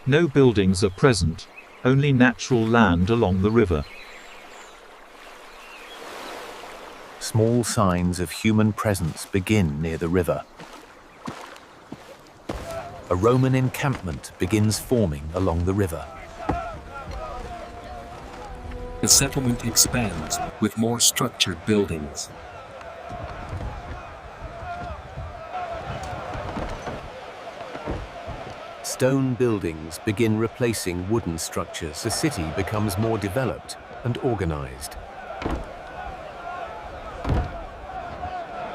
No buildings are present, only natural land along the river. Small signs of human presence begin near the river. A Roman encampment begins forming along the river. The settlement expands with more structured buildings. Stone buildings begin replacing wooden structures. The city becomes more developed and organized.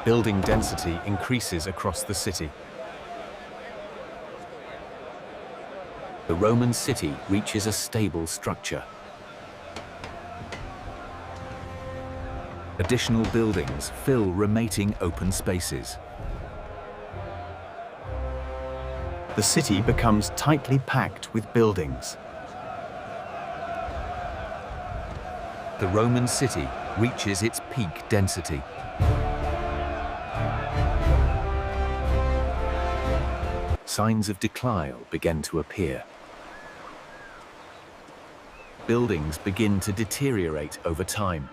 Building density increases across the city. The Roman city reaches a stable structure. Additional buildings fill remaining open spaces. The city becomes tightly packed with buildings. The Roman city reaches its peak density. Signs of decline begin to appear. Buildings begin to deteriorate over time.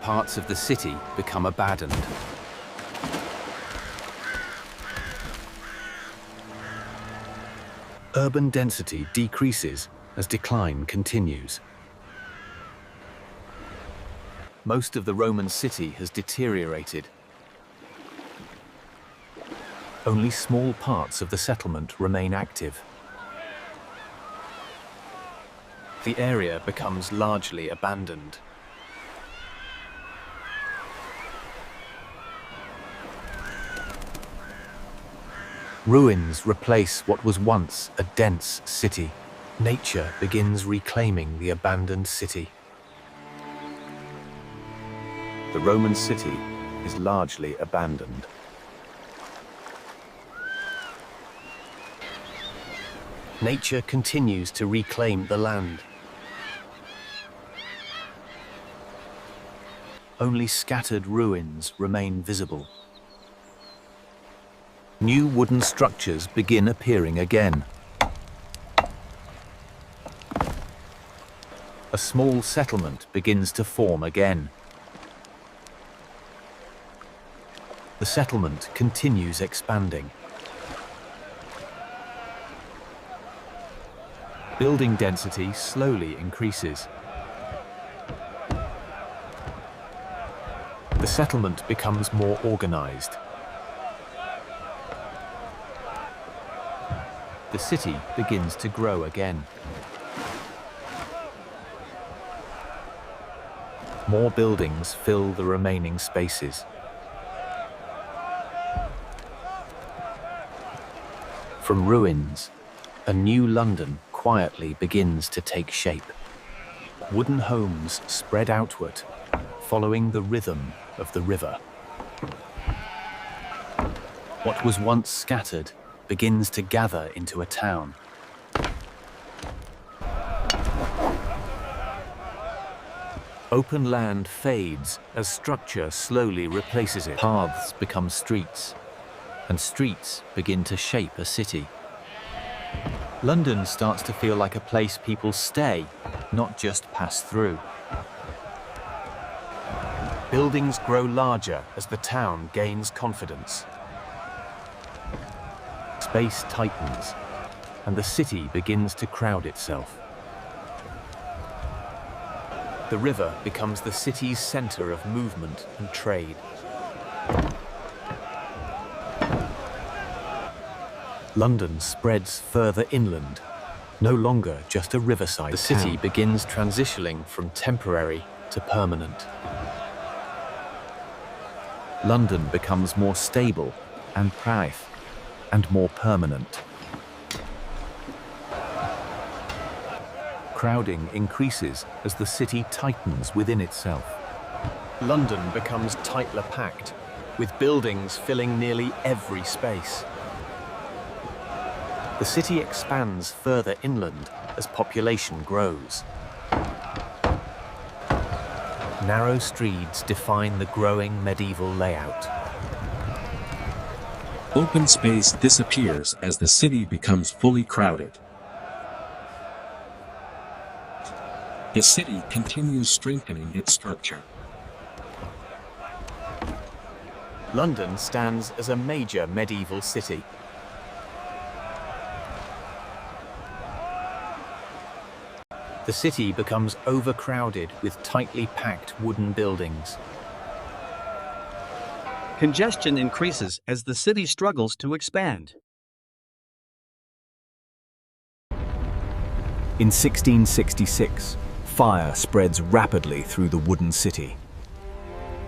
Parts of the city become abandoned. Urban density decreases as decline continues. Most of the Roman city has deteriorated. Only small parts of the settlement remain active. The area becomes largely abandoned. Ruins replace what was once a dense city. Nature begins reclaiming the abandoned city. The Roman city is largely abandoned. Nature continues to reclaim the land. Only scattered ruins remain visible. New wooden structures begin appearing again. A small settlement begins to form again. The settlement continues expanding. Building density slowly increases. The settlement becomes more organized. The city begins to grow again. More buildings fill the remaining spaces. From ruins, a new London quietly begins to take shape. Wooden homes spread outward, following the rhythm of the river. What was once scattered begins to gather into a town. Open land fades as structure slowly replaces it. Paths become streets, and streets begin to shape a city. London starts to feel like a place people stay, not just pass through. Buildings grow larger as the town gains confidence. Space tightens, and the city begins to crowd itself. The river becomes the city's center of movement and trade. London spreads further inland, no longer just a riverside. The city begins transitioning from temporary to permanent. London becomes more stable and private and more permanent. Crowding increases as the city tightens within itself. London becomes tightly packed, with buildings filling nearly every space. The city expands further inland as population grows. Narrow streets define the growing medieval layout. Open space disappears as the city becomes fully crowded. The city continues strengthening its structure. London stands as a major medieval city. The city becomes overcrowded with tightly packed wooden buildings. Congestion increases as the city struggles to expand. In 1666, fire spreads rapidly through the wooden city.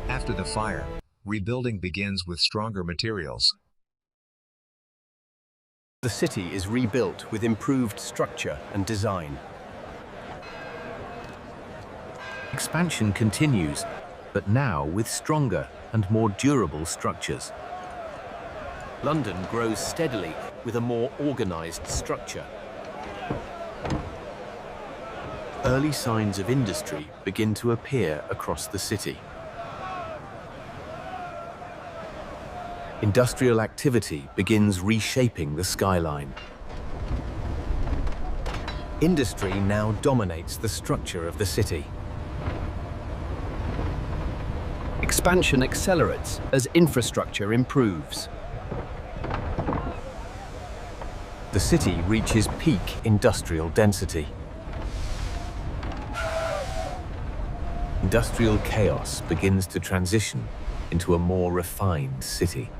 After the fire, rebuilding begins with stronger materials. The city is rebuilt with improved structure and design. Expansion continues, but now with stronger and more durable structures. London grows steadily with a more organized structure. Early signs of industry begin to appear across the city. Industrial activity begins reshaping the skyline. Industry now dominates the structure of the city. Expansion accelerates as infrastructure improves. The city reaches peak industrial density. Industrial chaos begins to transition into a more refined city.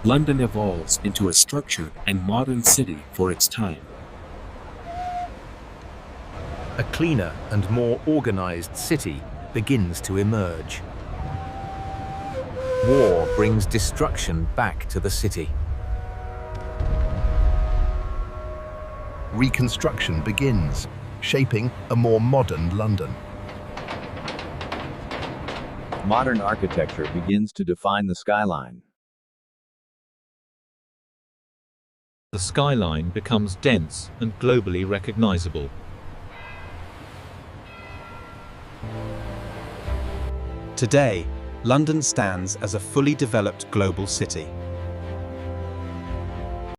London evolves into a structured and modern city for its time. A cleaner and more organized city begins to emerge. War brings destruction back to the city. Reconstruction begins, shaping a more modern London. Modern architecture begins to define the skyline. The skyline becomes dense and globally recognizable. Today, London stands as a fully developed global city.